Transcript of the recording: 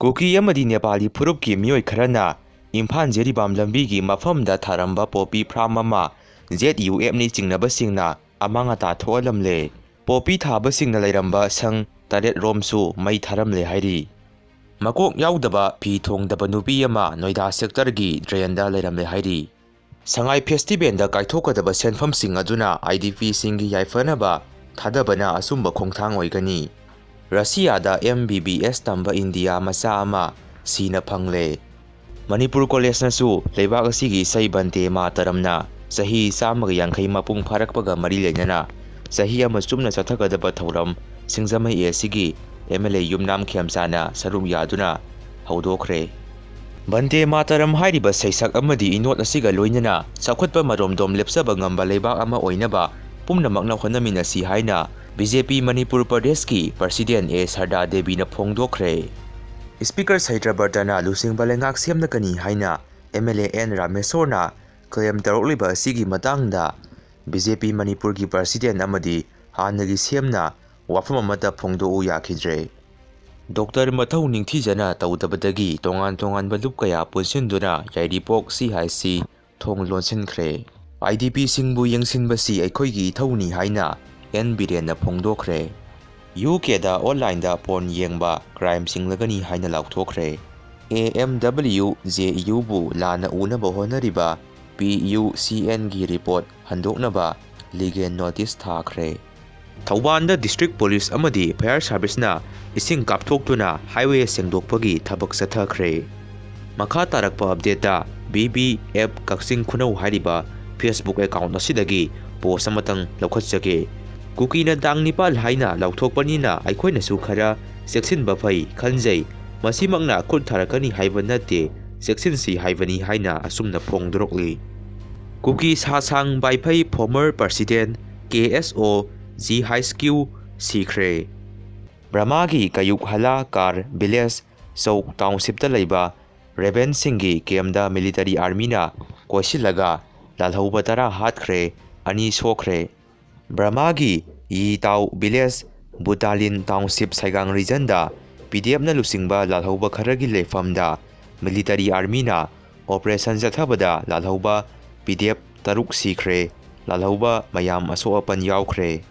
Kuki amadi Nepali Purupki Miyoi Kharana Imphan Jeribam Lambigi Mafamda Tharamba Popi Pramama ZUM ni Chingnabasingna Amangata Tholamle Popi Thabasingna Leirmle Sang Taret Romsu Mai Tharamle Hairi Makok Yaodaba Thongdaba Nupi ama Noida Sectorgi Drayanda Leirmle Hairi Sangai Festival da Kaithokadaba Senfamsing aduna IDP Singi Yaifanaba Thadabana Asumba Khongthang Oigani Russia da MBBS tamba India Macha ama Sina Fangle Manipur College nasu Leiba asigi Saibante Mataramna Sahi Samaga Yankai Mapung Parakpaga Mari Lenana Sahi ama Sumna Sathakadaba Thauram Singzamai asigi MLA Yumnam Khiamsana Sarum Yaduna Haudokre Bante Mataram Hairiba Saisak amadi Inot asiga loinana Sakhutpa maromdom lepsaba ngamba Leiba ama oinaba Pumnamakna honaminasi haina BJP Manipur Pradesh ki President Sarda Devi na phongdokre Speaker Saitrabardana Lusing Balengak Semna kani haina MLA N Ramesorna claim tarokliba sigi matangda BJP Manipur ki President amadi hanagi semna wafam amata phongdo yakidre Dr. Mathau Ningthijana tawdabadagi tongan balup kaya punsinduna yairipok CIC thong lonsinkhre IDP singbu yengsinbasi aikhoigi thauni haina N Birena Phongdokre UK da online da porn yengba crime singlagani haina laukthokre AMW JU bu lana unaba honariba PUCN gi report handoknaba legal notice thakre Thawbanda District Police amadi Fire Service na ising kapthoktuna highway sengdokpagi thabak sathakre Makha tarakpa update da BBF Kaksing Khunau hariba Facebook account asidagi post amatang laukhatjage Kukina dang nipal haina lauthokpanina aikhoina su khara section bafai khanjai masimangna khut tharakani haiba nate section si haibani haina asumna phongdrokli Kuki sasang baiphai former president KSO G High School Sikre Brahmagi Kayuk Hala Kar Village Souk Township ta leiba Reven Singi Kemda Military Army na koisilaga lalhauba tara Hatkhre ani sokre Brahmagi Yitau Village Butalin Township Saigang region da PDF na lusingba lalhauba kharagi lefamda Military Army na Operation Jathabada lalhauba PDF taruk sikre lalhauba mayam aso apan yaukre